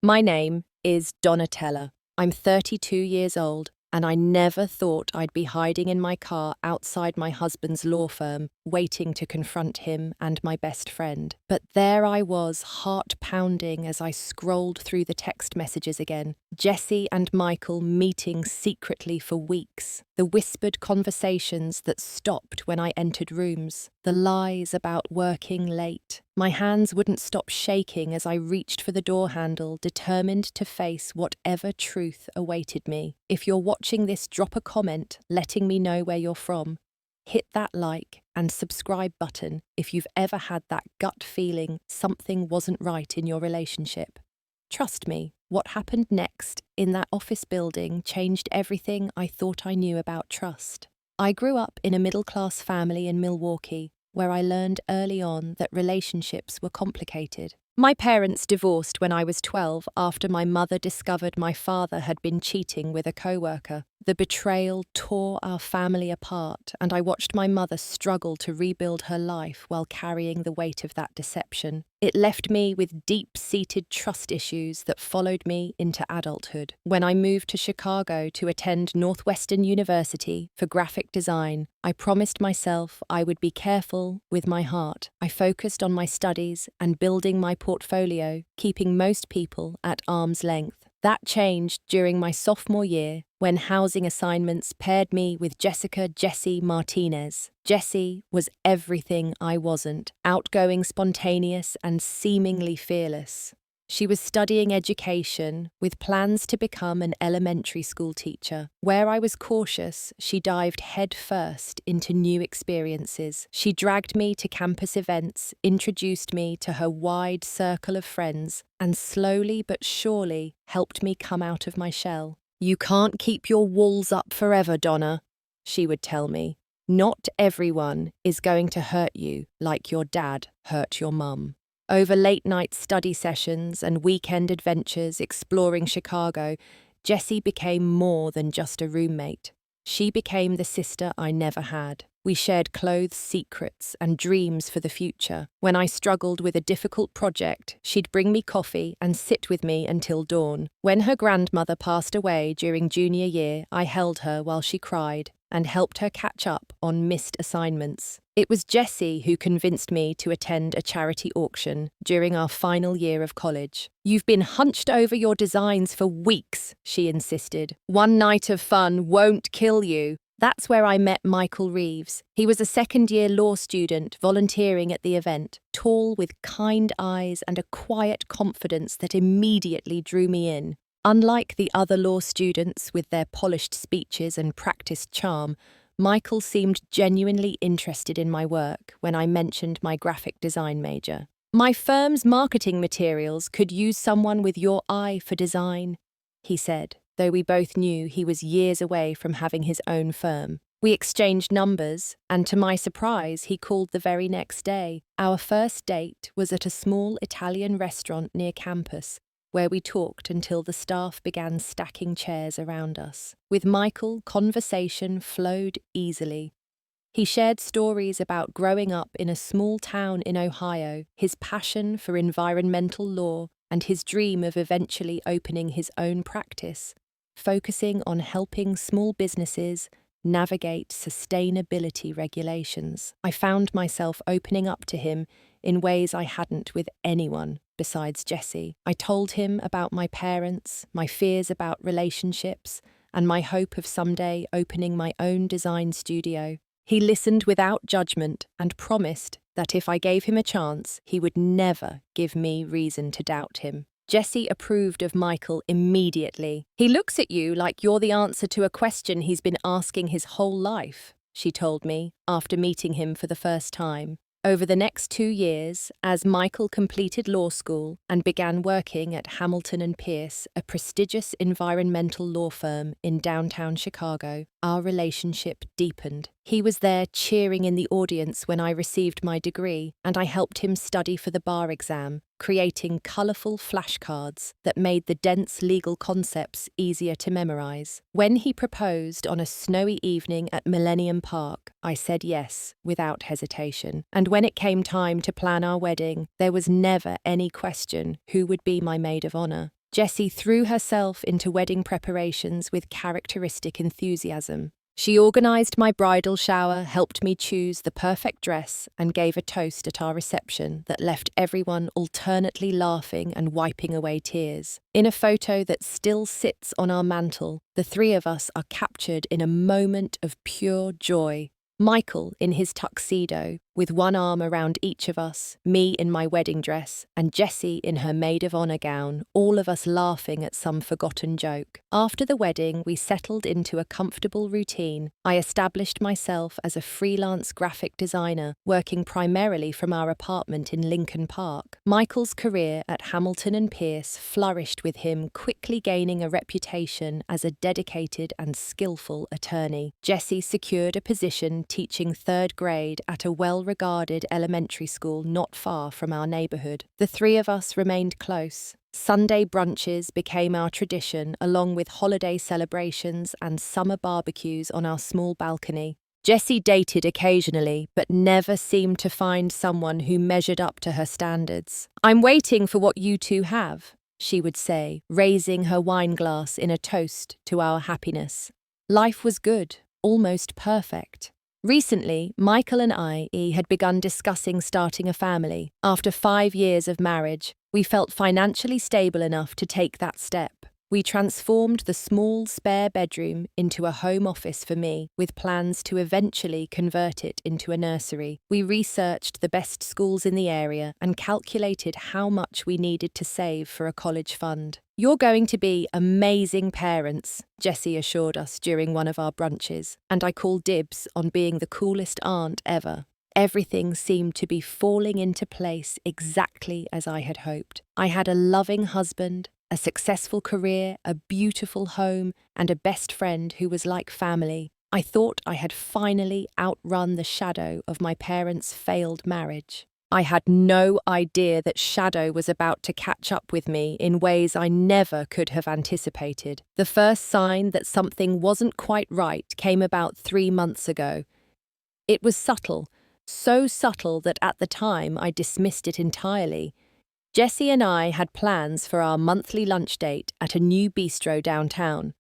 My name is Donatella. I'm 32 years old, and I never thought I'd be hiding in my car outside my husband's law firm, waiting to confront him and my best friend. But there I was, heart pounding as I scrolled through the text messages again. Jesse and Michael meeting secretly for weeks. The whispered conversations that stopped when I entered rooms. The lies about working late. My hands wouldn't stop shaking as I reached for the door handle, determined to face whatever truth awaited me. If you're watching this, drop a comment letting me know where you're from. Hit that like and subscribe button if you've ever had that gut feeling something wasn't right in your relationship. Trust me, what happened next in that office building changed everything I thought I knew about trust. I grew up in a middle-class family in Milwaukee, where I learned early on that relationships were complicated. My parents divorced when I was 12 after my mother discovered my father had been cheating with a coworker. The betrayal tore our family apart, and I watched my mother struggle to rebuild her life while carrying the weight of that deception. It left me with deep-seated trust issues that followed me into adulthood. When I moved to Chicago to attend Northwestern University for graphic design, I promised myself I would be careful with my heart. I focused on my studies and building my portfolio, keeping most people at arm's length. That changed during my sophomore year when housing assignments paired me with Jessie Martinez. Jessie was everything I wasn't, outgoing, spontaneous, and seemingly fearless. She was studying education with plans to become an elementary school teacher. Where I was cautious, she dived headfirst into new experiences. She dragged me to campus events, introduced me to her wide circle of friends, and slowly but surely helped me come out of my shell. "You can't keep your walls up forever, Donna," she would tell me. "Not everyone is going to hurt you like your dad hurt your mum." Over late-night study sessions and weekend adventures exploring Chicago, Jessie became more than just a roommate. She became the sister I never had. We shared clothes, secrets, and dreams for the future. When I struggled with a difficult project, she'd bring me coffee and sit with me until dawn. When her grandmother passed away during junior year, I held her while she cried and helped her catch up on missed assignments. It was Jessie who convinced me to attend a charity auction during our final year of college. "You've been hunched over your designs for weeks," she insisted. "One night of fun won't kill you." That's where I met Michael Reeves. He was a second-year law student volunteering at the event, tall with kind eyes and a quiet confidence that immediately drew me in. Unlike the other law students with their polished speeches and practiced charm, Michael seemed genuinely interested in my work when I mentioned my graphic design major. "My firm's marketing materials could use someone with your eye for design," he said, though we both knew he was years away from having his own firm. We exchanged numbers, and to my surprise, he called the very next day. Our first date was at a small Italian restaurant near campus, where we talked until the staff began stacking chairs around us. With Michael, conversation flowed easily. He shared stories about growing up in a small town in Ohio, his passion for environmental law, and his dream of eventually opening his own practice, focusing on helping small businesses navigate sustainability regulations. I found myself opening up to him in ways I hadn't with anyone besides Jessie. I told him about my parents, my fears about relationships, and my hope of someday opening my own design studio. He listened without judgment and promised that if I gave him a chance, he would never give me reason to doubt him. Jessie approved of Michael immediately. "He looks at you like you're the answer to a question he's been asking his whole life," she told me after meeting him for the first time. Over the next 2 years, as Michael completed law school and began working at Hamilton and Pierce, a prestigious environmental law firm in downtown Chicago, our relationship deepened. He was there cheering in the audience when I received my degree, and I helped him study for the bar exam, creating colourful flashcards that made the dense legal concepts easier to memorize. When he proposed on a snowy evening at Millennium Park, I said yes without hesitation. And when it came time to plan our wedding, there was never any question who would be my maid of honor. Jessie threw herself into wedding preparations with characteristic enthusiasm. She organised my bridal shower, helped me choose the perfect dress, and gave a toast at our reception that left everyone alternately laughing and wiping away tears. In a photo that still sits on our mantel, the three of us are captured in a moment of pure joy. Michael in his tuxedo, with one arm around each of us, me in my wedding dress, and Jessie in her maid of honour gown, all of us laughing at some forgotten joke. After the wedding, we settled into a comfortable routine. I established myself as a freelance graphic designer, working primarily from our apartment in Lincoln Park. Michael's career at Hamilton and Pierce flourished, with him quickly gaining a reputation as a dedicated and skillful attorney. Jessie secured a position teaching third grade at a well-regarded elementary school not far from our neighbourhood. The three of us remained close. Sunday brunches became our tradition, along with holiday celebrations and summer barbecues on our small balcony. Jessie dated occasionally, but never seemed to find someone who measured up to her standards. "I'm waiting for what you two have," she would say, raising her wine glass in a toast to our happiness. Life was good, almost perfect. Recently, Michael and I had begun discussing starting a family. After 5 years of marriage, we felt financially stable enough to take that step. We transformed the small spare bedroom into a home office for me, with plans to eventually convert it into a nursery. We researched the best schools in the area and calculated how much we needed to save for a college fund. "You're going to be amazing parents," Jessie assured us during one of our brunches, and I called dibs on being the coolest aunt ever. Everything seemed to be falling into place exactly as I had hoped. I had a loving husband, a successful career, a beautiful home, and a best friend who was like family. I thought I had finally outrun the shadow of my parents' failed marriage. I had no idea that shadow was about to catch up with me in ways I never could have anticipated. The first sign that something wasn't quite right came about 3 months ago. It was subtle, so subtle that at the time I dismissed it entirely. Jessie and I had plans for our monthly lunch date at a new bistro downtown.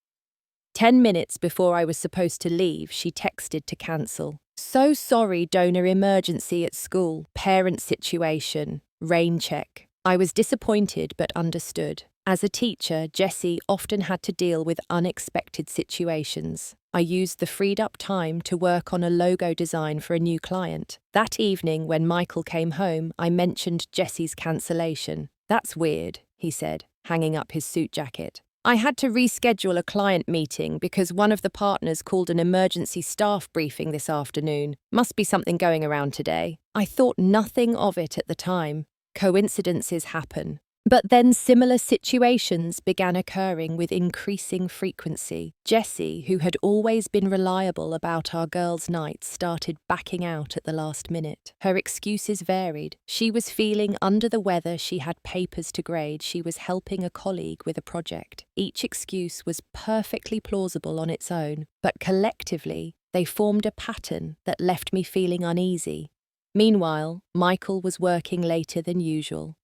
10 minutes before I was supposed to leave, she texted to cancel. "So sorry, donor emergency at school, parent situation, rain check." I was disappointed but understood. As a teacher, Jessie often had to deal with unexpected situations. I used the freed up time to work on a logo design for a new client. That evening, when Michael came home, I mentioned Jessie's cancellation. "That's weird," he said, hanging up his suit jacket. "I had to reschedule a client meeting because one of the partners called an emergency staff briefing this afternoon. Must be something going around today." I thought nothing of it at the time. Coincidences happen. But then similar situations began occurring with increasing frequency. Jessie, who had always been reliable about our girls' nights, started backing out at the last minute. Her excuses varied. She was feeling under the weather, she had papers to grade, she was helping a colleague with a project. Each excuse was perfectly plausible on its own, but collectively, they formed a pattern that left me feeling uneasy. Meanwhile, Michael was working later than usual.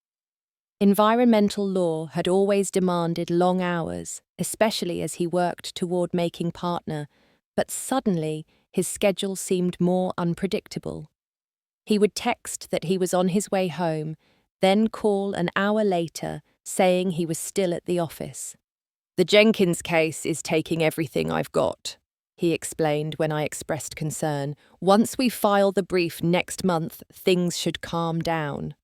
Environmental law had always demanded long hours, especially as he worked toward making partner, but suddenly his schedule seemed more unpredictable. He would text that he was on his way home, then call an hour later saying he was still at the office. "The Jenkins case is taking everything I've got," he explained when I expressed concern. "Once we file the brief next month, things should calm down."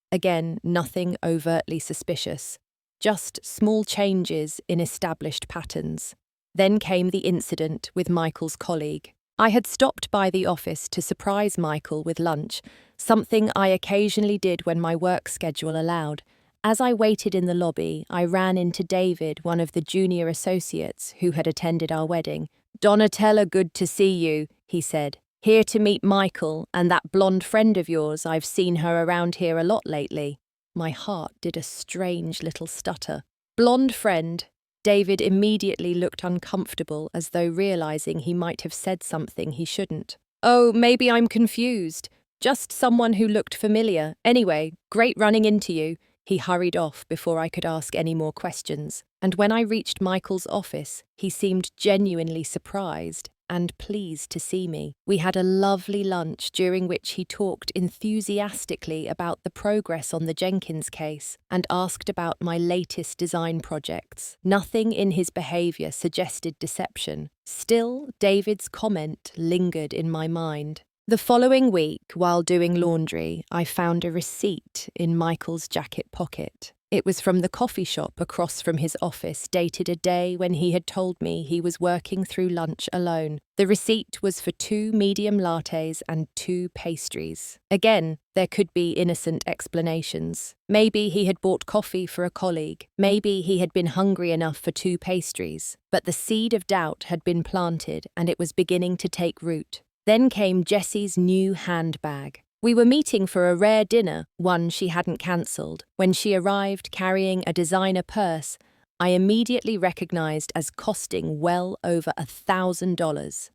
Again, nothing overtly suspicious, just small changes in established patterns. Then came the incident with Michael's colleague. I had stopped by the office to surprise Michael with lunch, something I occasionally did when my work schedule allowed. As I waited in the lobby, I ran into David, one of the junior associates who had attended our wedding. "Donatella, good to see you," he said. "Here to meet Michael and that blonde friend of yours. I've seen her around here a lot lately." My heart did a strange little stutter. "Blonde friend?" David immediately looked uncomfortable, as though realizing he might have said something he shouldn't. "Oh, maybe I'm confused. Just someone who looked familiar. Anyway, great running into you." He hurried off before I could ask any more questions, and when I reached Michael's office, he seemed genuinely surprised and pleased to see me. We had a lovely lunch during which he talked enthusiastically about the progress on the Jenkins case and asked about my latest design projects. Nothing in his behaviour suggested deception. Still, David's comment lingered in my mind. The following week, while doing laundry, I found a receipt in Michael's jacket pocket. It was from the coffee shop across from his office, dated a day when he had told me he was working through lunch alone. The receipt was for 2 medium lattes and 2 pastries. Again, there could be innocent explanations. Maybe he had bought coffee for a colleague. Maybe he had been hungry enough for 2 pastries. But the seed of doubt had been planted and it was beginning to take root. Then came Jessie's new handbag. We were meeting for a rare dinner, one she hadn't cancelled. When she arrived carrying a designer purse, I immediately recognised as costing well over $1,000.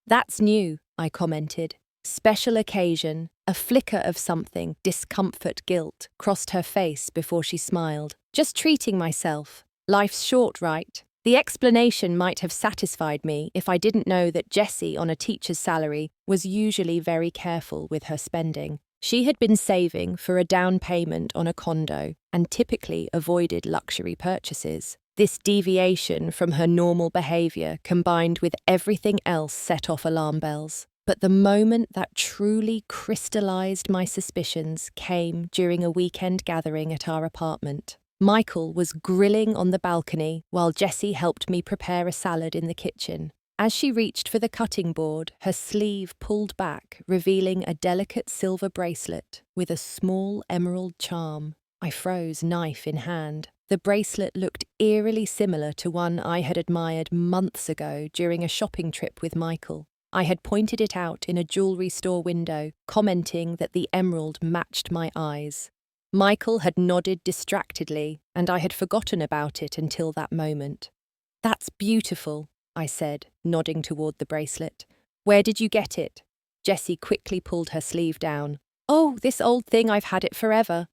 "That's new," I commented. Special occasion, a flicker of something, discomfort, guilt, crossed her face before she smiled. "Just treating myself. Life's short, right?" The explanation might have satisfied me if I didn't know that Jessie, on a teacher's salary, was usually very careful with her spending. She had been saving for a down payment on a condo and typically avoided luxury purchases. This deviation from her normal behaviour combined with everything else set off alarm bells. But the moment that truly crystallised my suspicions came during a weekend gathering at our apartment. Michael was grilling on the balcony while Jessie helped me prepare a salad in the kitchen. As she reached for the cutting board, her sleeve pulled back, revealing a delicate silver bracelet with a small emerald charm. I froze, knife in hand. The bracelet looked eerily similar to one I had admired months ago during a shopping trip with Michael. I had pointed it out in a jewellery store window, commenting that the emerald matched my eyes. Michael had nodded distractedly, and I had forgotten about it until that moment. "That's beautiful," I said, nodding toward the bracelet. "Where did you get it?" Jessie quickly pulled her sleeve down. "Oh, this old thing, I've had it forever."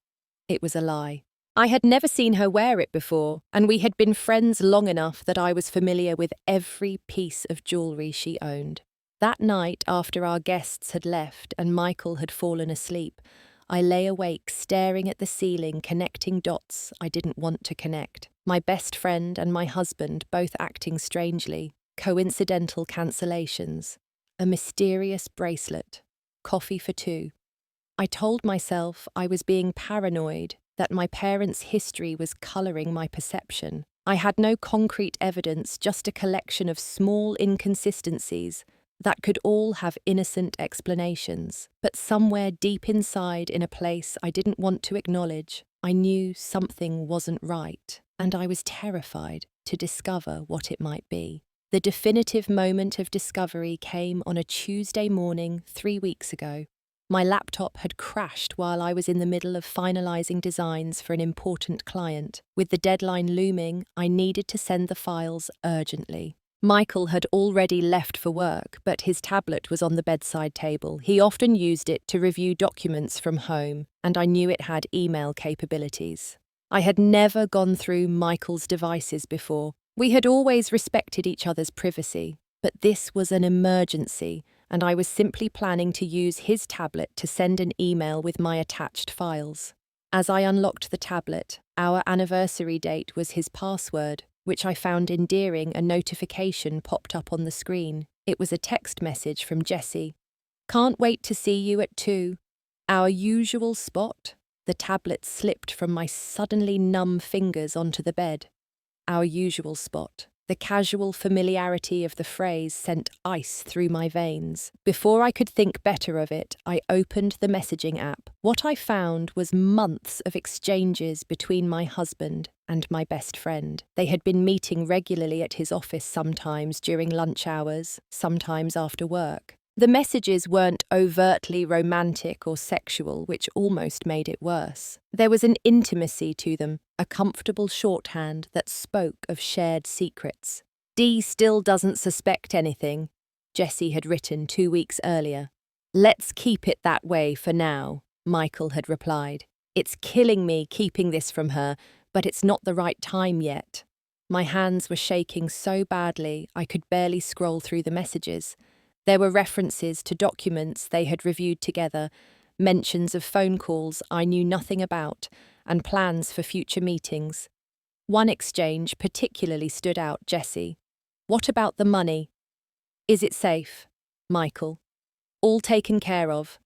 It was a lie. I had never seen her wear it before, and we had been friends long enough that I was familiar with every piece of jewellery she owned. That night, after our guests had left and Michael had fallen asleep, I lay awake staring at the ceiling, connecting dots I didn't want to connect. My best friend and my husband both acting strangely, coincidental cancellations, a mysterious bracelet, coffee for 2. I told myself I was being paranoid, that my parents' history was colouring my perception. I had no concrete evidence, just a collection of small inconsistencies that could all have innocent explanations. But somewhere deep inside, in a place I didn't want to acknowledge, I knew something wasn't right, and I was terrified to discover what it might be. The definitive moment of discovery came on a Tuesday morning 3 weeks ago. My laptop had crashed while I was in the middle of finalising designs for an important client. With the deadline looming, I needed to send the files urgently. Michael had already left for work, but his tablet was on the bedside table. He often used it to review documents from home, and I knew it had email capabilities. I had never gone through Michael's devices before. We had always respected each other's privacy, but this was an emergency, and I was simply planning to use his tablet to send an email with my attached files. As I unlocked the tablet, our anniversary date was his password, which I found endearing. A notification popped up on the screen. It was a text message from Jessie. "Can't wait to see you at 2. Our usual spot?" The tablet slipped from my suddenly numb fingers onto the bed. Our usual spot. The casual familiarity of the phrase sent ice through my veins. Before I could think better of it, I opened the messaging app. What I found was months of exchanges between my husband and my best friend. They had been meeting regularly at his office, sometimes during lunch hours, sometimes after work. The messages weren't overtly romantic or sexual, which almost made it worse. There was an intimacy to them, a comfortable shorthand that spoke of shared secrets. "Dee still doesn't suspect anything," Jessie had written 2 weeks earlier. "Let's keep it that way for now," Michael had replied. It's killing me keeping this from her, but it's not the right time yet. My hands were shaking so badly I could barely scroll through the messages. There were references to documents they had reviewed together, mentions of phone calls I knew nothing about, and plans for future meetings. One exchange particularly stood out, Jessie. "What about the money? Is it safe?" Michael. "All taken care of.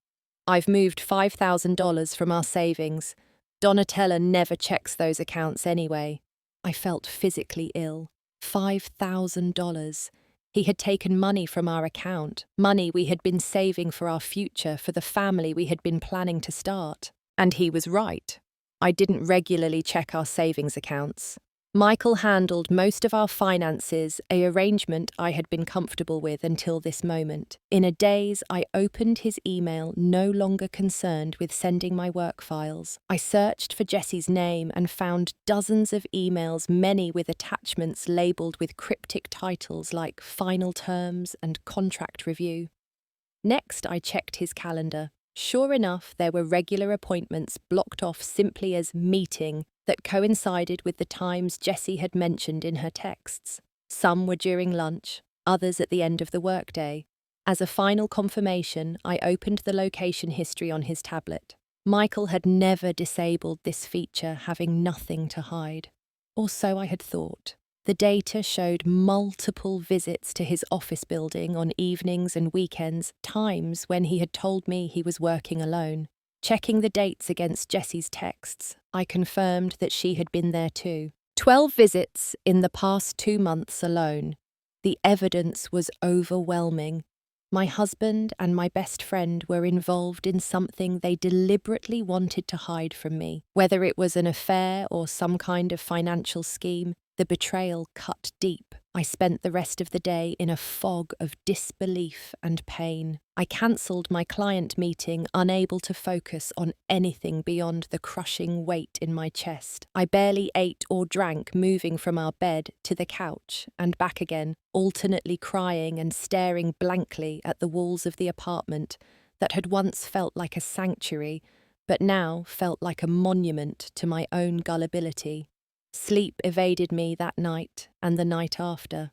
I've moved $5,000 from our savings. Donatella never checks those accounts anyway." I felt physically ill. $5,000. He had taken money from our account, money we had been saving for our future, for the family we had been planning to start. And he was right. I didn't regularly check our savings accounts. Michael handled most of our finances, an arrangement I had been comfortable with until this moment. In a daze, I opened his email, no longer concerned with sending my work files. I searched for Jessie's name and found dozens of emails, many with attachments labelled with cryptic titles like Final Terms and Contract Review. Next, I checked his calendar. Sure enough, there were regular appointments blocked off simply as meeting that coincided with the times Jessie had mentioned in her texts. Some were during lunch, others at the end of the workday. As a final confirmation, I opened the location history on his tablet. Michael had never disabled this feature, having nothing to hide. Or so I had thought. The data showed multiple visits to his office building on evenings and weekends, times when he had told me he was working alone. Checking the dates against Jessie's texts, I confirmed that she had been there too. 12 visits in the past 2 months alone. The evidence was overwhelming. My husband and my best friend were involved in something they deliberately wanted to hide from me. Whether it was an affair or some kind of financial scheme, the betrayal cut deep. I spent the rest of the day in a fog of disbelief and pain. I cancelled my client meeting, unable to focus on anything beyond the crushing weight in my chest. I barely ate or drank, moving from our bed to the couch and back again, alternately crying and staring blankly at the walls of the apartment that had once felt like a sanctuary, but now felt like a monument to my own gullibility. Sleep evaded me that night and the night after.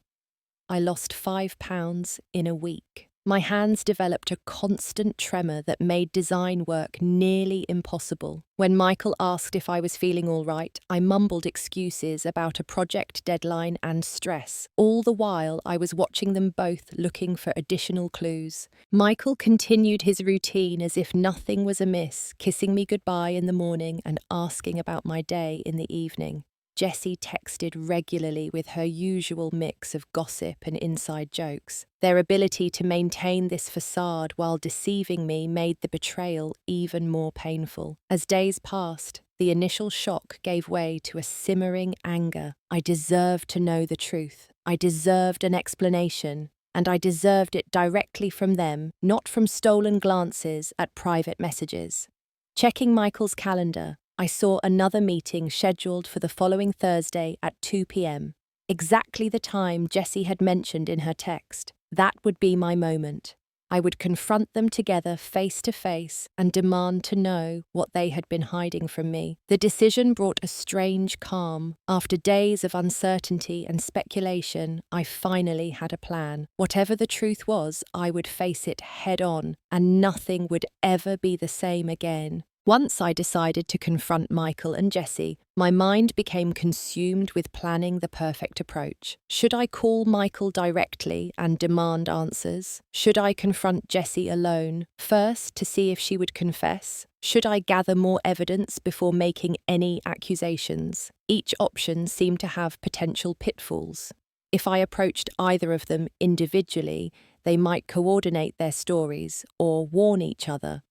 I lost 5 pounds in a week. My hands developed a constant tremor that made design work nearly impossible. When Michael asked if I was feeling all right, I mumbled excuses about a project deadline and stress. All the while, I was watching them both, looking for additional clues. Michael continued his routine as if nothing was amiss, kissing me goodbye in the morning and asking about my day in the evening. Jessie texted regularly with her usual mix of gossip and inside jokes. Their ability to maintain this facade while deceiving me made the betrayal even more painful. As days passed, the initial shock gave way to a simmering anger. I deserved to know the truth. I deserved an explanation. And I deserved it directly from them, not from stolen glances at private messages. Checking Michael's calendar, I saw another meeting scheduled for the following Thursday at 2 p.m. Exactly the time Jessie had mentioned in her text. That would be my moment. I would confront them together face to face and demand to know what they had been hiding from me. The decision brought a strange calm. After days of uncertainty and speculation, I finally had a plan. Whatever the truth was, I would face it head on, and nothing would ever be the same again. Once I decided to confront Michael and Jessie, my mind became consumed with planning the perfect approach. Should I call Michael directly and demand answers? Should I confront Jessie alone, first to see if she would confess? Should I gather more evidence before making any accusations? Each option seemed to have potential pitfalls. If I approached either of them individually, they might coordinate their stories or warn each other.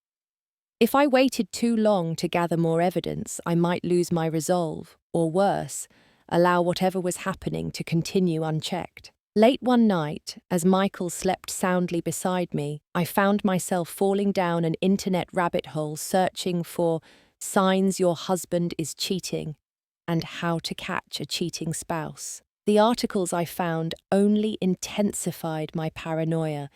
If I waited too long to gather more evidence, I might lose my resolve, or worse, allow whatever was happening to continue unchecked. Late one night, as Michael slept soundly beside me, I found myself falling down an internet rabbit hole searching for signs your husband is cheating and how to catch a cheating spouse. The articles I found only intensified my paranoia,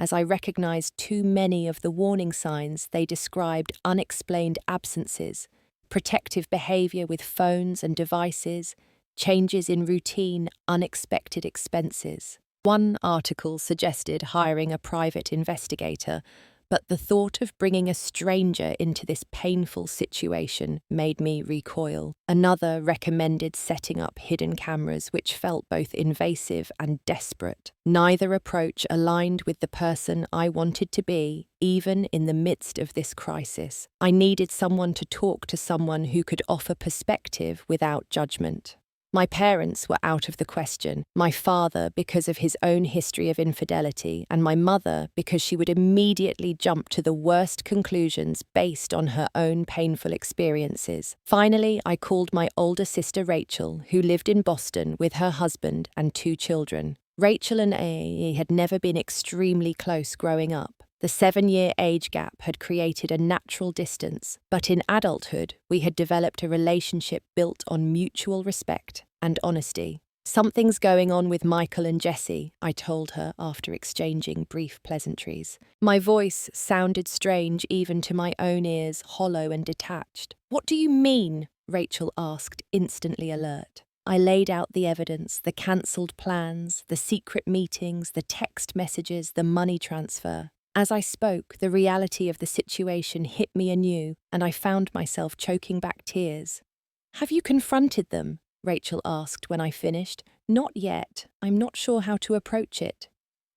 as I recognized too many of the warning signs they described: unexplained absences, protective behavior with phones and devices, changes in routine, unexpected expenses. One article suggested hiring a private investigator, but the thought of bringing a stranger into this painful situation made me recoil. Another recommended setting up hidden cameras, which felt both invasive and desperate. Neither approach aligned with the person I wanted to be, even in the midst of this crisis. I needed someone to talk to, someone who could offer perspective without judgment. My parents were out of the question, my father because of his own history of infidelity, and my mother because she would immediately jump to the worst conclusions based on her own painful experiences. Finally, I called my older sister Rachel, who lived in Boston with her husband and 2 children. Rachel and I had never been extremely close growing up. The 7-year age gap had created a natural distance, but in adulthood, we had developed a relationship built on mutual respect and honesty. "Something's going on with Michael and Jesse," I told her after exchanging brief pleasantries. My voice sounded strange even to my own ears, hollow and detached. "What do you mean?" Rachel asked, instantly alert. I laid out the evidence, the cancelled plans, the secret meetings, the text messages, the money transfer. As I spoke, the reality of the situation hit me anew, and I found myself choking back tears. "Have you confronted them?" Rachel asked when I finished. "Not yet. I'm not sure how to approach it."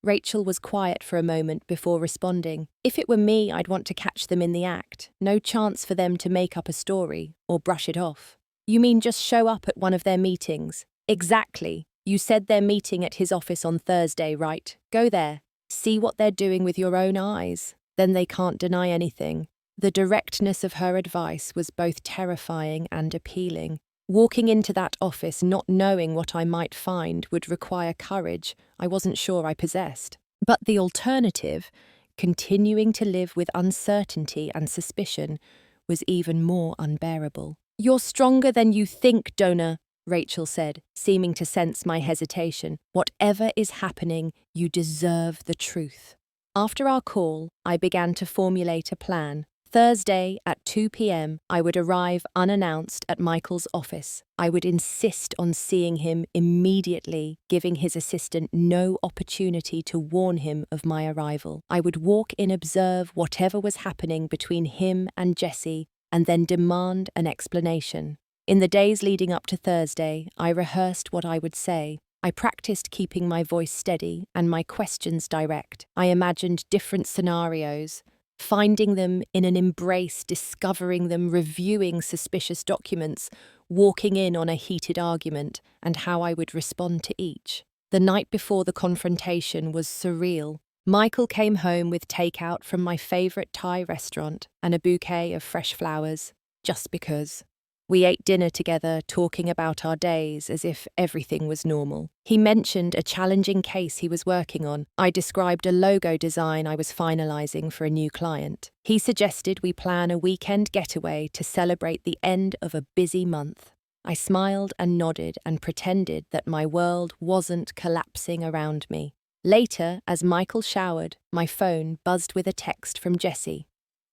Rachel was quiet for a moment before responding. "If it were me, I'd want to catch them in the act. No chance for them to make up a story or brush it off." "You mean just show up at one of their meetings?" "Exactly. You said they're meeting at his office on Thursday, right? Go there. See what they're doing with your own eyes. Then they can't deny anything." The directness of her advice was both terrifying and appealing. Walking into that office not knowing what I might find would require courage I wasn't sure I possessed. But the alternative, continuing to live with uncertainty and suspicion, was even more unbearable. "You're stronger than you think, Donna," Rachel said, seeming to sense my hesitation. "Whatever is happening, you deserve the truth." After our call, I began to formulate a plan. Thursday at 2 p.m, I would arrive unannounced at Michael's office. I would insist on seeing him immediately, giving his assistant no opportunity to warn him of my arrival. I would walk in, observe whatever was happening between him and Jesse, and then demand an explanation. In the days leading up to Thursday, I rehearsed what I would say. I practiced keeping my voice steady and my questions direct. I imagined different scenarios, finding them in an embrace, discovering them, reviewing suspicious documents, walking in on a heated argument, and how I would respond to each. The night before the confrontation was surreal. Michael came home with takeout from my favourite Thai restaurant and a bouquet of fresh flowers, just because. We ate dinner together, talking about our days as if everything was normal. He mentioned a challenging case he was working on. I described a logo design I was finalising for a new client. He suggested we plan a weekend getaway to celebrate the end of a busy month. I smiled and nodded and pretended that my world wasn't collapsing around me. Later, as Michael showered, my phone buzzed with a text from Jesse.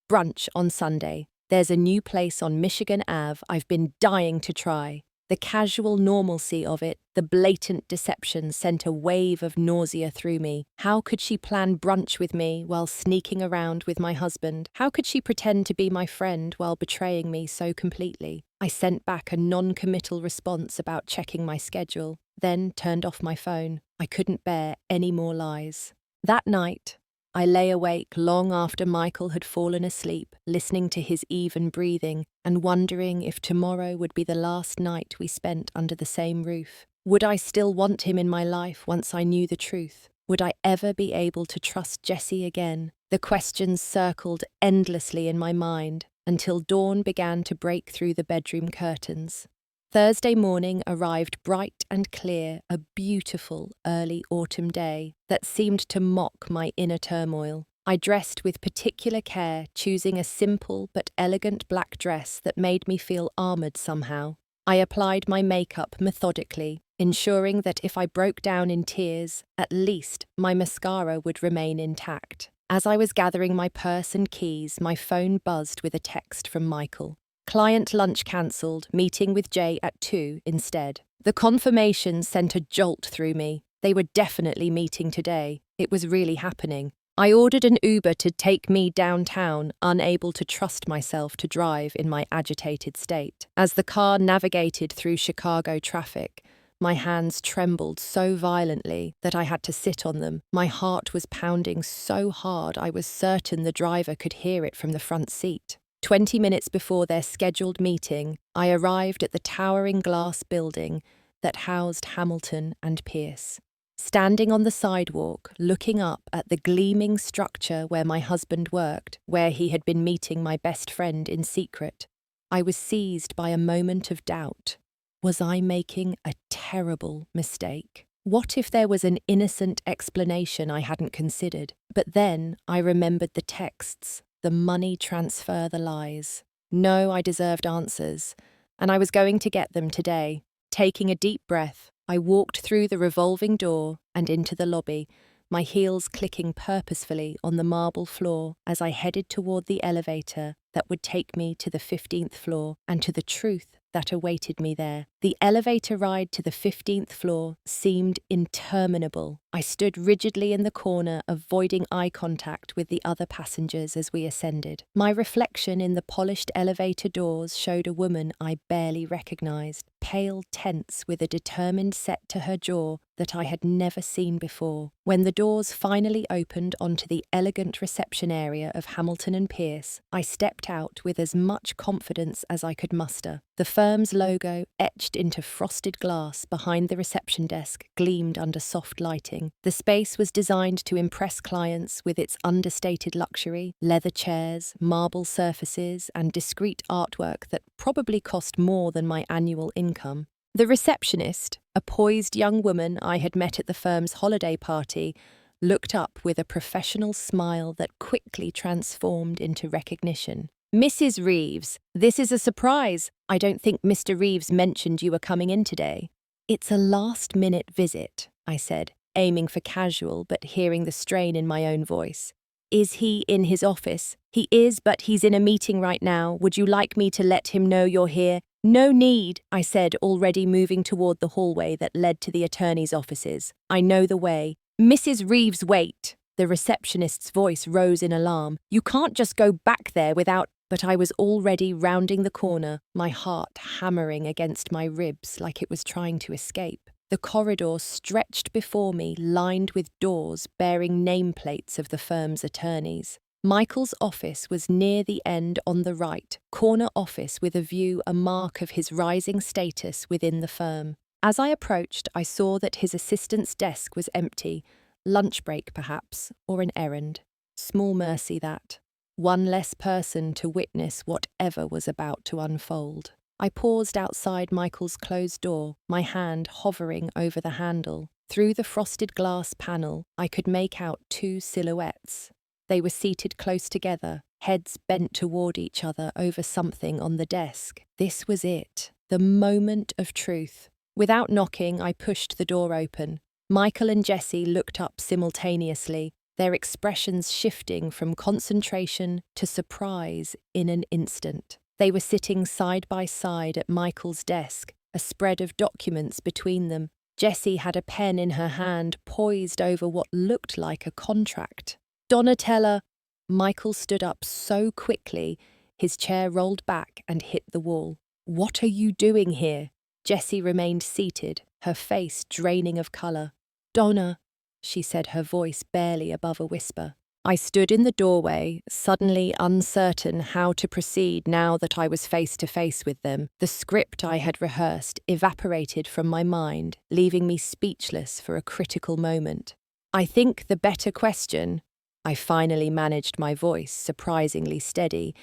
"Brunch on Sunday. There's a new place on Michigan Ave I've been dying to try." The casual normalcy of it, the blatant deception sent a wave of nausea through me. How could she plan brunch with me while sneaking around with my husband? How could she pretend to be my friend while betraying me so completely? I sent back a non-committal response about checking my schedule, then turned off my phone. I couldn't bear any more lies. That night, I lay awake long after Michael had fallen asleep, listening to his even breathing and wondering if tomorrow would be the last night we spent under the same roof. Would I still want him in my life once I knew the truth? Would I ever be able to trust Jesse again? The questions circled endlessly in my mind until dawn began to break through the bedroom curtains. Thursday morning arrived bright and clear, a beautiful early autumn day that seemed to mock my inner turmoil. I dressed with particular care, choosing a simple but elegant black dress that made me feel armoured somehow. I applied my makeup methodically, ensuring that if I broke down in tears, at least my mascara would remain intact. As I was gathering my purse and keys, my phone buzzed with a text from Michael. Client lunch cancelled, meeting with Jay at 2 instead. The confirmation sent a jolt through me. They were definitely meeting today. It was really happening. I ordered an Uber to take me downtown, unable to trust myself to drive in my agitated state. As the car navigated through Chicago traffic, my hands trembled so violently that I had to sit on them. My heart was pounding so hard I was certain the driver could hear it from the front seat. 20 minutes before their scheduled meeting, I arrived at the towering glass building that housed Hamilton and Pierce. Standing on the sidewalk, looking up at the gleaming structure where my husband worked, where he had been meeting my best friend in secret, I was seized by a moment of doubt. Was I making a terrible mistake? What if there was an innocent explanation I hadn't considered? But then I remembered the texts, the money transfer, the lies. No, I deserved answers, and I was going to get them today. Taking a deep breath, I walked through the revolving door and into the lobby, my heels clicking purposefully on the marble floor as I headed toward the elevator that would take me to the 15th floor and to the truth that awaited me there. The elevator ride to the 15th floor seemed interminable. I stood rigidly in the corner, avoiding eye contact with the other passengers as we ascended. My reflection in the polished elevator doors showed a woman I barely recognized, pale, tense, with a determined set to her jaw that I had never seen before. When the doors finally opened onto the elegant reception area of Hamilton and Pierce, I stepped out with as much confidence as I could muster. The firm's logo, etched into frosted glass behind the reception desk, gleamed under soft lighting. The space was designed to impress clients with its understated luxury, leather chairs, marble surfaces, and discreet artwork that probably cost more than my annual income. The receptionist, a poised young woman I had met at the firm's holiday party, looked up with a professional smile that quickly transformed into recognition. "Mrs. Reeves, this is a surprise. I don't think Mr. Reeves mentioned you were coming in today." "It's a last-minute visit," I said, aiming for casual but hearing the strain in my own voice. "Is he in his office?" "He is, but he's in a meeting right now. Would you like me to let him know you're here?" "No need," I said, already moving toward the hallway that led to the attorney's offices. "I know the way." "Mrs. Reeves, wait." The receptionist's voice rose in alarm. "You can't just go back there without—" But I was already rounding the corner, my heart hammering against my ribs like it was trying to escape. The corridor stretched before me, lined with doors bearing nameplates of the firm's attorneys. Michael's office was near the end on the right, corner office with a view, a mark of his rising status within the firm. As I approached, I saw that his assistant's desk was empty, lunch break perhaps, or an errand. Small mercy that. One less person to witness whatever was about to unfold. I paused outside Michael's closed door, my hand hovering over the handle. Through the frosted glass panel, I could make out two silhouettes. They were seated close together, heads bent toward each other over something on the desk. This was it, the moment of truth. Without knocking, I pushed the door open. Michael and Jesse looked up simultaneously, their expressions shifting from concentration to surprise in an instant. They were sitting side by side at Michael's desk, a spread of documents between them. Jessie had a pen in her hand, poised over what looked like a contract. "Donatella!" Michael stood up so quickly, his chair rolled back and hit the wall. "What are you doing here?" Jessie remained seated, her face draining of colour. "Donna," she said, her voice barely above a whisper. I stood in the doorway, suddenly uncertain how to proceed now that I was face to face with them. The script I had rehearsed evaporated from my mind, leaving me speechless for a critical moment. "I think the better question," I finally managed my voice surprisingly steady,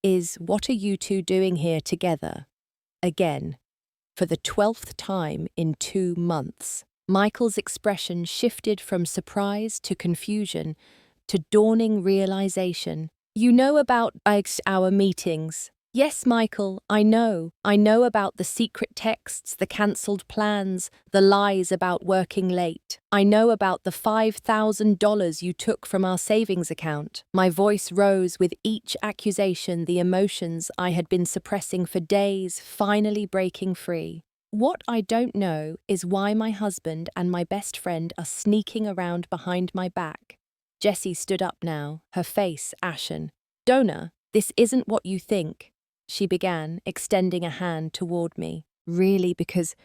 "is what are you two doing here together? Again, for the 12th time in 2 months. Michael's expression shifted from surprise to confusion to dawning realization. "You know about our meetings," Yes, Michael, I know. I know about the secret texts, the cancelled plans, the lies about working late. I know about the $5,000 you took from our savings account. My voice rose with each accusation, the emotions I had been suppressing for days finally breaking free. What I don't know is why my husband and my best friend are sneaking around behind my back. Jessie stood up now, her face ashen. Donna, this isn't what you think, she began, extending a hand toward me. Really, because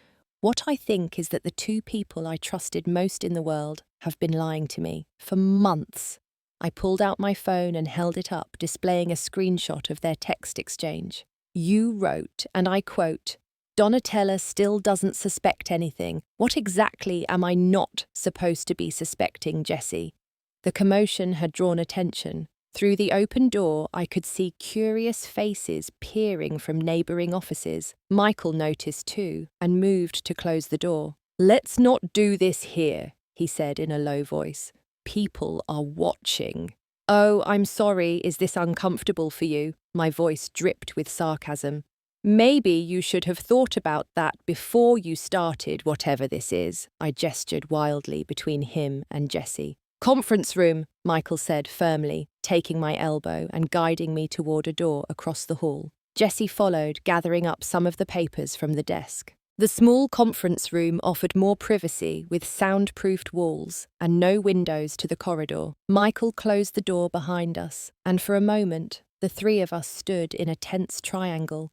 what I think is that the two people I trusted most in the world have been lying to me for months. I pulled out my phone and held it up, displaying a screenshot of their text exchange. You wrote, and I quote, Donatella still doesn't suspect anything. What exactly am I not supposed to be suspecting, Jessie? The commotion had drawn attention. Through the open door, I could see curious faces peering from neighbouring offices. Michael noticed too, and moved to close the door. Let's not do this here, he said in a low voice. People are watching. Oh, I'm sorry, is this uncomfortable for you? My voice dripped with sarcasm. Maybe you should have thought about that before you started whatever this is, I gestured wildly between him and Jessie. Conference room, Michael said firmly, taking my elbow and guiding me toward a door across the hall. Jessie followed, gathering up some of the papers from the desk. The small conference room offered more privacy with soundproofed walls and no windows to the corridor. Michael closed the door behind us, and for a moment, the three of us stood in a tense triangle,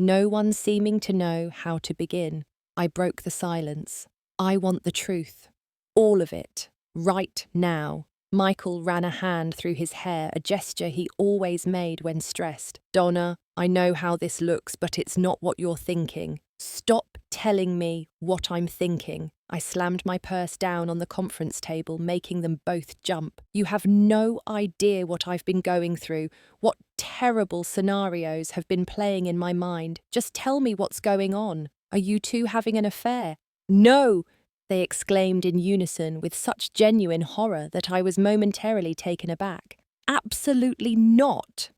no one seeming to know how to begin. I broke the silence. I want the truth. All of it. Right now. Michael ran a hand through his hair, a gesture he always made when stressed. Donna, I know how this looks, but it's not what you're thinking. Stop telling me what I'm thinking. I slammed my purse down on the conference table, making them both jump. You have no idea what I've been going through, what terrible scenarios have been playing in my mind. Just tell me what's going on. Are you two having an affair? No! They exclaimed in unison with such genuine horror that I was momentarily taken aback. Absolutely not!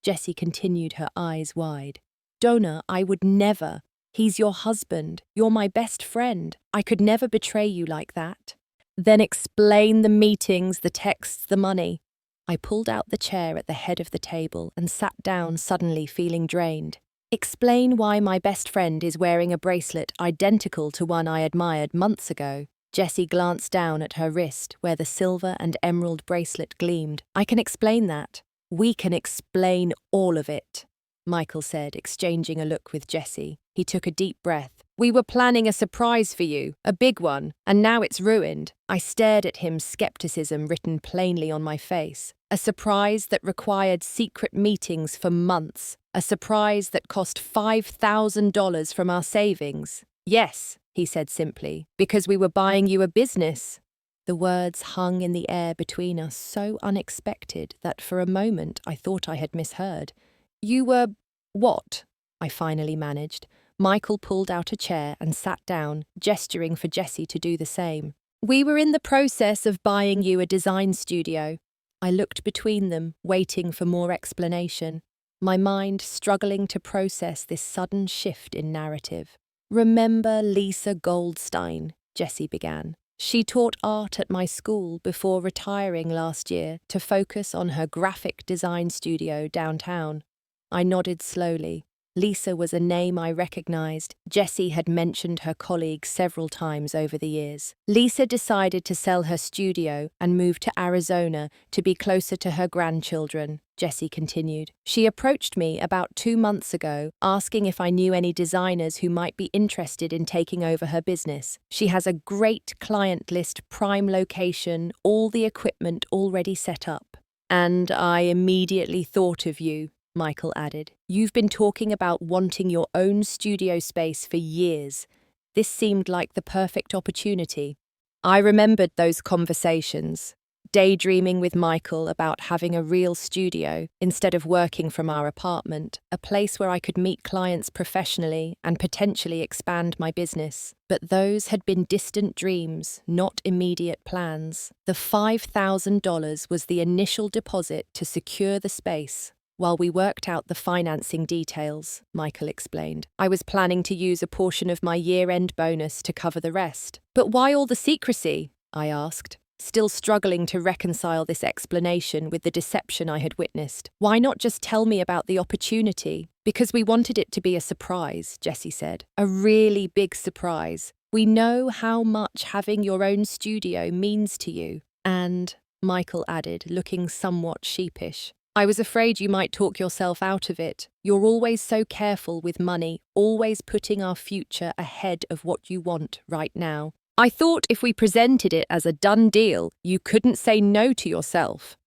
Jessie continued, her eyes wide. Donna, I would never. He's your husband. You're my best friend. I could never betray you like that. Then explain the meetings, the texts, the money. I pulled out the chair at the head of the table and sat down, suddenly feeling drained. Explain why my best friend is wearing a bracelet identical to one I admired months ago. Jessie glanced down at her wrist, where the silver and emerald bracelet gleamed. I can explain that. We can explain all of it, Michael said, exchanging a look with Jessie. He took a deep breath. We were planning a surprise for you, a big one, and now it's ruined. I stared at him, skepticism written plainly on my face. A surprise that required secret meetings for months. A surprise that cost $5,000 from our savings. Yes, he said simply, because we were buying you a business. The words hung in the air between us, so unexpected that for a moment I thought I had misheard. You were what? I finally managed. Michael pulled out a chair and sat down, gesturing for Jessie to do the same. We were in the process of buying you a design studio. I looked between them, waiting for more explanation, my mind struggling to process this sudden shift in narrative. Remember Lisa Goldstein, Jessie began. She taught art at my school before retiring last year to focus on her graphic design studio downtown. I nodded slowly. Lisa was a name I recognized. Jessie had mentioned her colleague several times over the years. Lisa decided to sell her studio and move to Arizona to be closer to her grandchildren, Jessie continued. She approached me about 2 months ago, asking if I knew any designers who might be interested in taking over her business. She has a great client list, prime location, all the equipment already set up. And I immediately thought of you, Michael added. You've been talking about wanting your own studio space for years. This seemed like the perfect opportunity. I remembered those conversations, daydreaming with Michael about having a real studio instead of working from our apartment, a place where I could meet clients professionally and potentially expand my business. But those had been distant dreams, not immediate plans. The $5,000 was the initial deposit to secure the space. while we worked out the financing details, Michael explained. I was planning to use a portion of my year-end bonus to cover the rest. But why all the secrecy? I asked, still struggling to reconcile this explanation with the deception I had witnessed. Why not just tell me about the opportunity? Because we wanted it to be a surprise, Jessie said. A really big surprise. We know how much having your own studio means to you. And, Michael added, looking somewhat sheepish, I was afraid you might talk yourself out of it. You're always so careful with money, always putting our future ahead of what you want right now. I thought if we presented it as a done deal, you couldn't say no to yourself.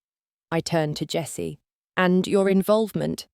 I turned to Jessie. And your involvement?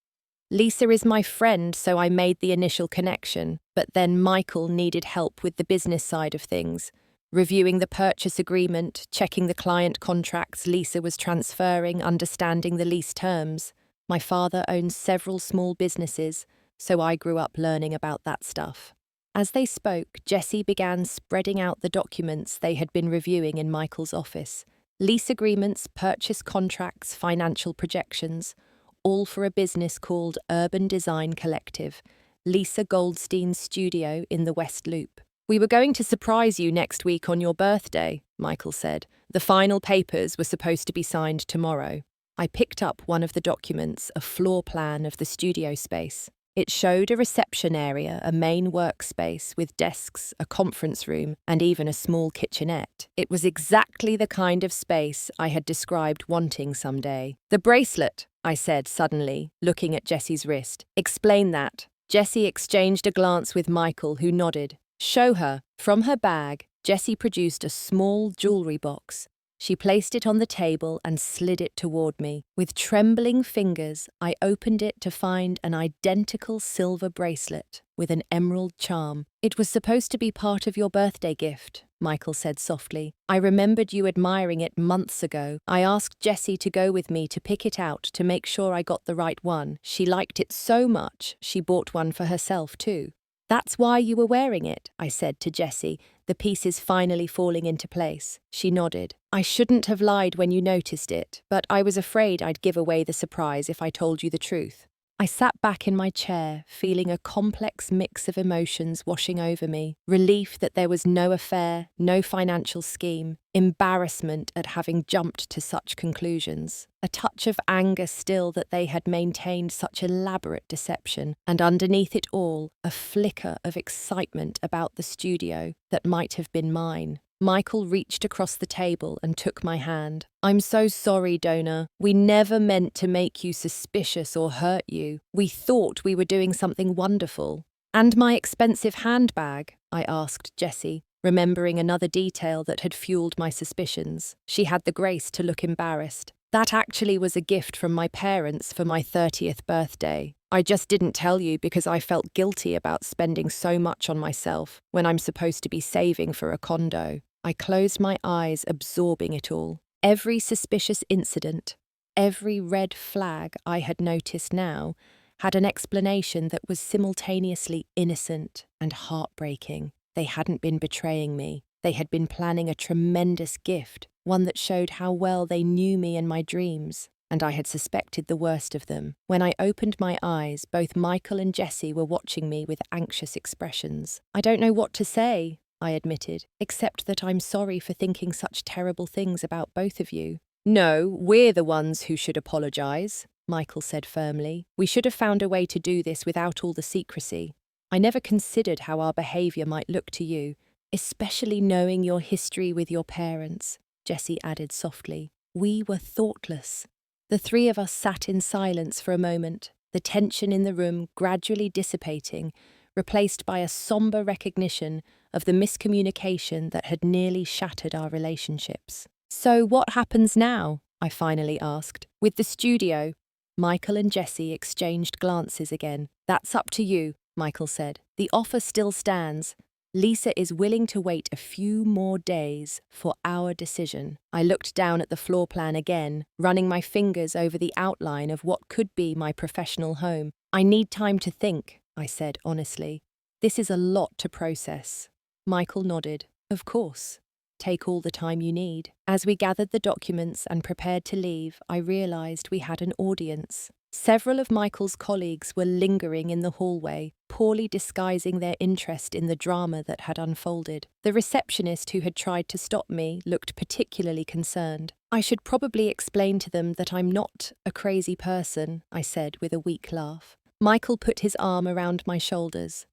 Lisa is my friend, so I made the initial connection, but then Michael needed help with the business side of things. Reviewing the purchase agreement, checking the client contracts Lisa was transferring, understanding the lease terms. My father owns several small businesses, so I grew up learning about that stuff. As they spoke, Jessie began spreading out the documents they had been reviewing in Michael's office. Lease agreements, purchase contracts, financial projections, all for a business called Urban Design Collective, Lisa Goldstein's studio in the West Loop. We were going to surprise you next week on your birthday, Michael said. The final papers were supposed to be signed tomorrow. I picked up one of the documents, a floor plan of the studio space. It showed a reception area, a main workspace with desks, a conference room, and even a small kitchenette. It was exactly the kind of space I had described wanting someday. The bracelet, I said suddenly, looking at Jessie's wrist. Explain that. Jessie exchanged a glance with Michael, who nodded. Show her. From her bag, Jessie produced a small jewelry box. She placed it on the table and slid it toward me. With trembling fingers, I opened it to find an identical silver bracelet with an emerald charm. It was supposed to be part of your birthday gift, Michael said softly. I remembered you admiring it months ago. I asked Jessie to go with me to pick it out to make sure I got the right one. She liked it so much, she bought one for herself too. That's why you were wearing it, I said to Jessie, the pieces finally falling into place. She nodded. I shouldn't have lied when you noticed it, but I was afraid I'd give away the surprise if I told you the truth. I sat back in my chair, feeling a complex mix of emotions washing over me. Relief that there was no affair, no financial scheme. Embarrassment at having jumped to such conclusions. A touch of anger still that they had maintained such elaborate deception. And underneath it all, a flicker of excitement about the studio that might have been mine. Michael reached across the table and took my hand. I'm so sorry, Donna. We never meant to make you suspicious or hurt you. We thought we were doing something wonderful. And my expensive handbag? I asked Jessie, remembering another detail that had fueled my suspicions. She had the grace to look embarrassed. That actually was a gift from my parents for my 30th birthday. I just didn't tell you because I felt guilty about spending so much on myself when I'm supposed to be saving for a condo. I closed my eyes, absorbing it all. Every suspicious incident, every red flag I had noticed now, had an explanation that was simultaneously innocent and heartbreaking. They hadn't been betraying me. They had been planning a tremendous gift, one that showed how well they knew me and my dreams. And I had suspected the worst of them. When I opened my eyes, both Michael and Jessie were watching me with anxious expressions. I don't know what to say, I admitted, except that I'm sorry for thinking such terrible things about both of you. No, we're the ones who should apologize, Michael said firmly. We should have found a way to do this without all the secrecy. I never considered how our behavior might look to you, especially knowing your history with your parents, Jessie added softly. We were thoughtless. The three of us sat in silence for a moment, the tension in the room gradually dissipating, replaced by a somber recognition of the miscommunication that had nearly shattered our relationships. So what happens now? I finally asked. With the studio, Michael and Jessie exchanged glances again. That's up to you, Michael said. The offer still stands. Lisa is willing to wait a few more days for our decision. I looked down at the floor plan again, running my fingers over the outline of what could be my professional home. I need time to think, I said honestly. This is a lot to process. Michael nodded. Of course. Take all the time you need. As we gathered the documents and prepared to leave, I realized we had an audience. Several of Michael's colleagues were lingering in the hallway, poorly disguising their interest in the drama that had unfolded. The receptionist who had tried to stop me looked particularly concerned. "I should probably explain to them that I'm not a crazy person," I said with a weak laugh. Michael put his arm around my shoulders.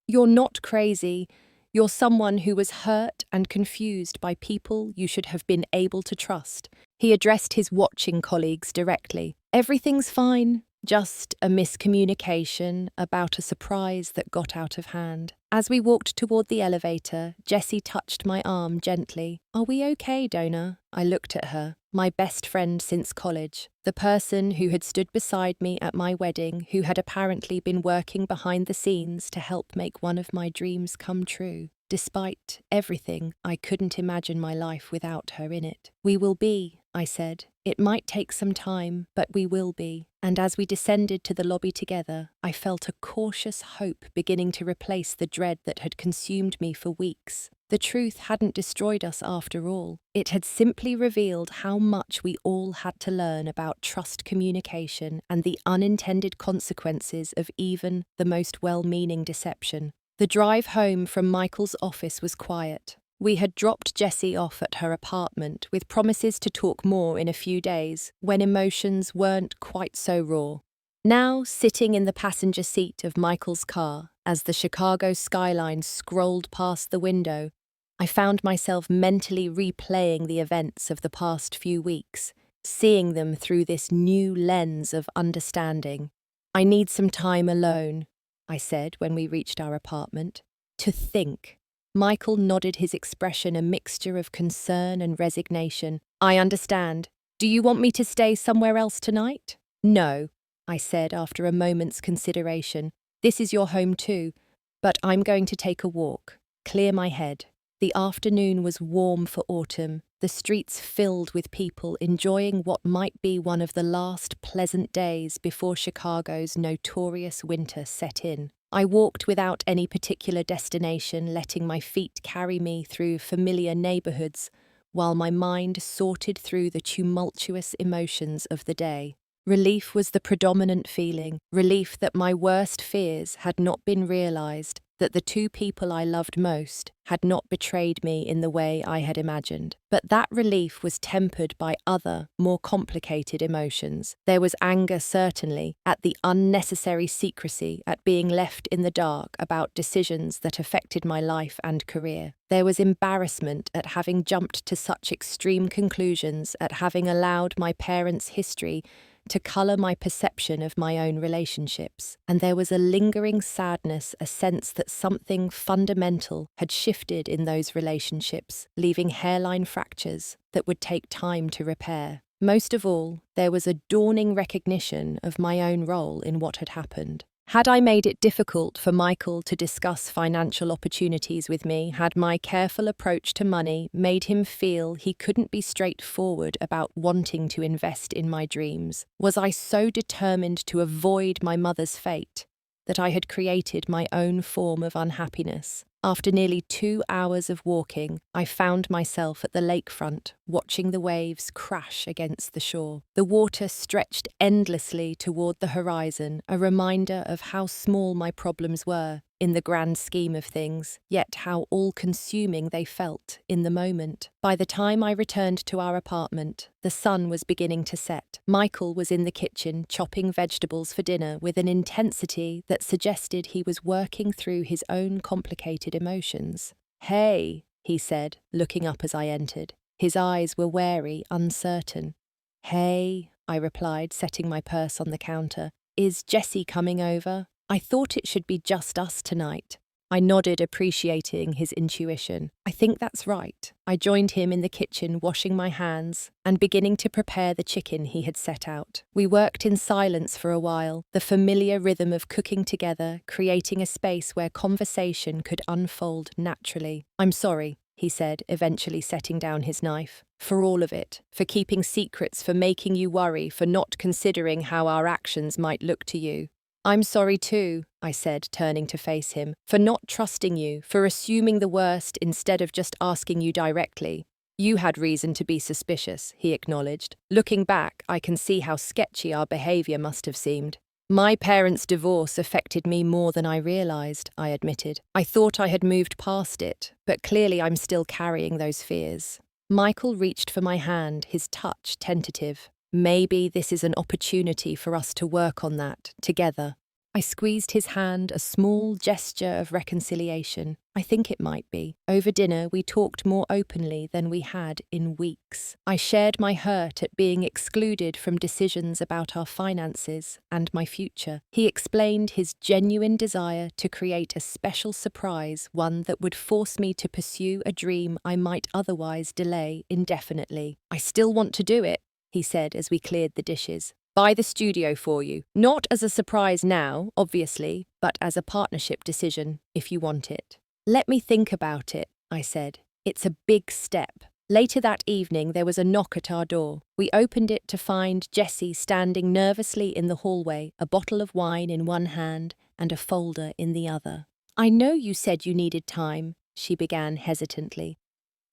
"You're not crazy. You're someone who was hurt and confused by people you should have been able to trust." He addressed his watching colleagues directly. "Everything's fine, just a miscommunication about a surprise that got out of hand." As we walked toward the elevator, Jessie touched my arm gently. "Are we okay, Donna?" I looked at her. My best friend since college, the person who had stood beside me at my wedding, who had apparently been working behind the scenes to help make one of my dreams come true. Despite everything, I couldn't imagine my life without her in it. "We will be," I said. "It might take some time, but we will be." And as we descended to the lobby together, I felt a cautious hope beginning to replace the dread that had consumed me for weeks. The truth hadn't destroyed us after all. It had simply revealed how much we all had to learn about trust communication and the unintended consequences of even the most well-meaning deception. The drive home from Michael's office was quiet. We had dropped Jessie off at her apartment with promises to talk more in a few days, when emotions weren't quite so raw. Now, sitting in the passenger seat of Michael's car, as the Chicago skyline scrolled past the window, I found myself mentally replaying the events of the past few weeks, seeing them through this new lens of understanding. "I need some time alone," I said when we reached our apartment. "To think." Michael nodded, his expression a mixture of concern and resignation. "I understand. Do you want me to stay somewhere else tonight?" "No," I said after a moment's consideration. "This is your home too, but I'm going to take a walk, clear my head." The afternoon was warm for autumn, the streets filled with people enjoying what might be one of the last pleasant days before Chicago's notorious winter set in. I walked without any particular destination, letting my feet carry me through familiar neighborhoods, while my mind sorted through the tumultuous emotions of the day. Relief was the predominant feeling, relief that my worst fears had not been realized, that the two people I loved most had not betrayed me in the way I had imagined. But that relief was tempered by other, more complicated emotions. There was anger, certainly, at the unnecessary secrecy, at being left in the dark about decisions that affected my life and career. There was embarrassment at having jumped to such extreme conclusions, at having allowed my parents' history to colour my perception of my own relationships. And there was a lingering sadness, a sense that something fundamental had shifted in those relationships, leaving hairline fractures that would take time to repair. Most of all, there was a dawning recognition of my own role in what had happened. Had I made it difficult for Michael to discuss financial opportunities with me? Had my careful approach to money made him feel he couldn't be straightforward about wanting to invest in my dreams? Was I so determined to avoid my mother's fate that I had created my own form of unhappiness? After nearly 2 hours of walking, I found myself at the lakefront, watching the waves crash against the shore. The water stretched endlessly toward the horizon, a reminder of how small my problems were in the grand scheme of things, yet how all-consuming they felt in the moment. By the time I returned to our apartment, the sun was beginning to set. Michael was in the kitchen chopping vegetables for dinner with an intensity that suggested he was working through his own complicated emotions. "Hey," he said, looking up as I entered. His eyes were wary, uncertain. "Hey," I replied, setting my purse on the counter. "Is Jessie coming over? I thought it should be just us tonight." I nodded, appreciating his intuition. "I think that's right." I joined him in the kitchen, washing my hands and beginning to prepare the chicken he had set out. We worked in silence for a while, the familiar rhythm of cooking together, creating a space where conversation could unfold naturally. "I'm sorry," he said, eventually setting down his knife. "For all of it. For keeping secrets, for making you worry, for not considering how our actions might look to you." "I'm sorry too," I said, turning to face him, "for not trusting you, for assuming the worst instead of just asking you directly." You had reason to be suspicious, he acknowledged. Looking back, I can see how sketchy our behaviour must have seemed. My parents' divorce affected me more than I realised, I admitted. I thought I had moved past it, but clearly I'm still carrying those fears. Michael reached for my hand, his touch tentative. Maybe this is an opportunity for us to work on that, together. I squeezed his hand, a small gesture of reconciliation. I think it might be. Over dinner, we talked more openly than we had in weeks. I shared my hurt at being excluded from decisions about our finances and my future. He explained his genuine desire to create a special surprise, one that would force me to pursue a dream I might otherwise delay indefinitely. I still want to do it, he said as we cleared the dishes. Buy the studio for you. Not as a surprise now, obviously, but as a partnership decision, if you want it. Let me think about it, I said. It's a big step. Later that evening, there was a knock at our door. We opened it to find Jessie standing nervously in the hallway, a bottle of wine in one hand and a folder in the other. I know you said you needed time, she began hesitantly,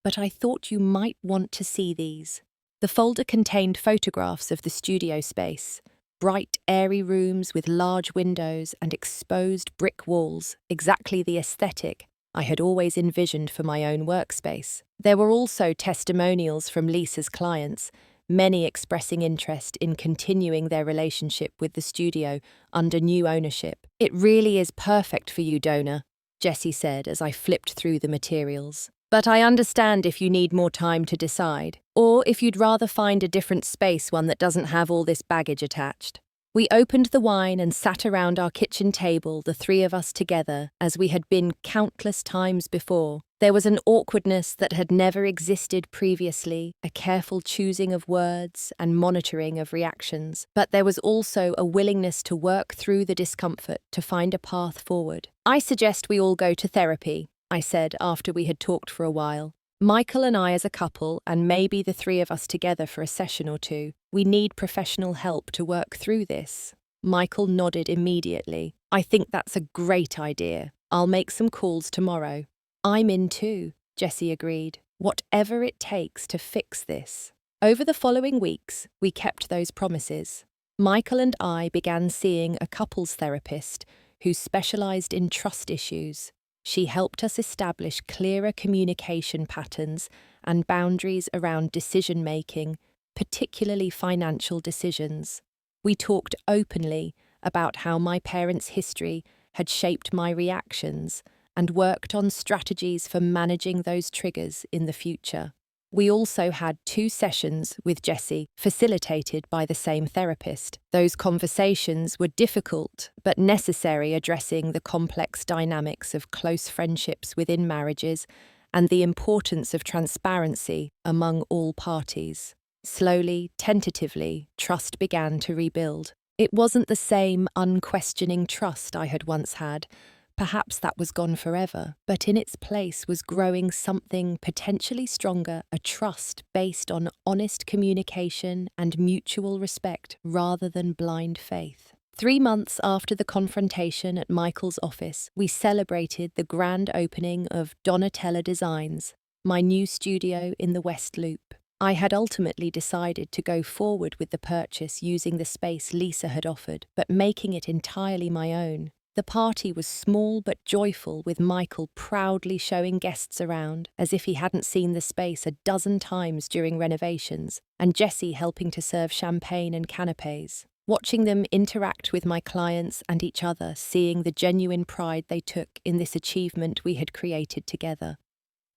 but I thought you might want to see these. The folder contained photographs of the studio space, bright, airy rooms with large windows and exposed brick walls, exactly the aesthetic I had always envisioned for my own workspace. There were also testimonials from Lisa's clients, many expressing interest in continuing their relationship with the studio under new ownership. It really is perfect for you, Donna, Jessie said as I flipped through the materials. But I understand if you need more time to decide, or if you'd rather find a different space, one that doesn't have all this baggage attached. We opened the wine and sat around our kitchen table, the three of us together, as we had been countless times before. There was an awkwardness that had never existed previously, a careful choosing of words and monitoring of reactions, but there was also a willingness to work through the discomfort to find a path forward. I suggest we all go to therapy, I said after we had talked for a while. Michael and I as a couple, and maybe the three of us together for a session or two. We need professional help to work through this. Michael nodded immediately. I think that's a great idea. I'll make some calls tomorrow. I'm in too, Jessie agreed. Whatever it takes to fix this. Over the following weeks, we kept those promises. Michael and I began seeing a couples therapist who specialised in trust issues. She helped us establish clearer communication patterns and boundaries around decision-making, particularly financial decisions. We talked openly about how my parents' history had shaped my reactions and worked on strategies for managing those triggers in the future. We also had 2 sessions with Jessie, facilitated by the same therapist. Those conversations were difficult but necessary, addressing the complex dynamics of close friendships within marriages and the importance of transparency among all parties. Slowly, tentatively, trust began to rebuild. It wasn't the same unquestioning trust I had once had. Perhaps that was gone forever, but in its place was growing something potentially stronger, a trust based on honest communication and mutual respect rather than blind faith. 3 months after the confrontation at Michael's office, we celebrated the grand opening of Donatella Designs, my new studio in the West Loop. I had ultimately decided to go forward with the purchase using the space Lisa had offered, but making it entirely my own. The party was small but joyful, with Michael proudly showing guests around as if he hadn't seen the space a dozen times during renovations, and Jessie helping to serve champagne and canapés. Watching them interact with my clients and each other, seeing the genuine pride they took in this achievement we had created together.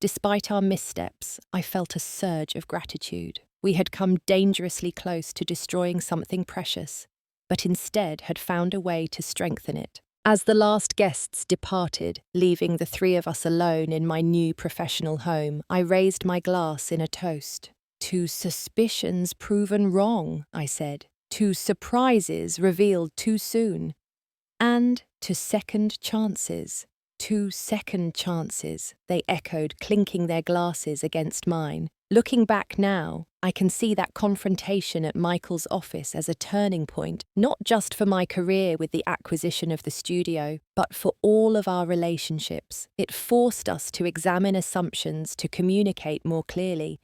Despite our missteps, I felt a surge of gratitude. We had come dangerously close to destroying something precious, but instead had found a way to strengthen it. As the last guests departed, leaving the 3 of us alone in my new professional home, I raised my glass in a toast. "To suspicions proven wrong," I said. "To surprises revealed too soon. And to second chances." "2 second chances," they echoed, clinking their glasses against mine. Looking back now, I can see that confrontation at Michael's office as a turning point, not just for my career with the acquisition of the studio, but for all of our relationships. It forced us to examine assumptions, to communicate more clearly,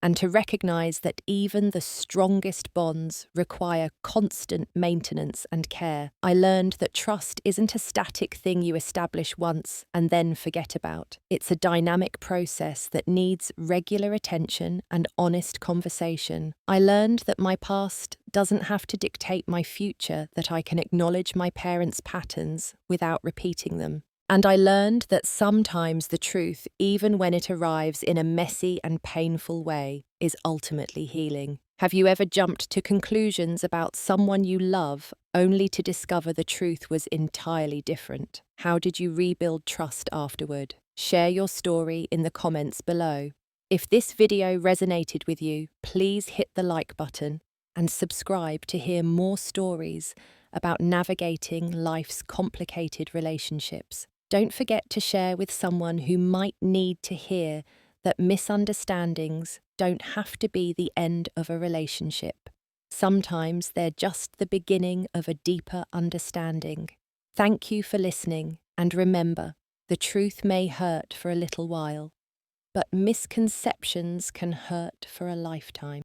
and to recognize that even the strongest bonds require constant maintenance and care. I learned that trust isn't a static thing you establish once and then forget about. It's a dynamic process that needs regular attention and honest conversation. I learned that my past doesn't have to dictate my future, that I can acknowledge my parents' patterns without repeating them. And I learned that sometimes the truth, even when it arrives in a messy and painful way, is ultimately healing. Have you ever jumped to conclusions about someone you love only to discover the truth was entirely different? How did you rebuild trust afterward? Share your story in the comments below. If this video resonated with you, please hit the like button and subscribe to hear more stories about navigating life's complicated relationships. Don't forget to share with someone who might need to hear that misunderstandings don't have to be the end of a relationship. Sometimes they're just the beginning of a deeper understanding. Thank you for listening, and remember, the truth may hurt for a little while, but misconceptions can hurt for a lifetime.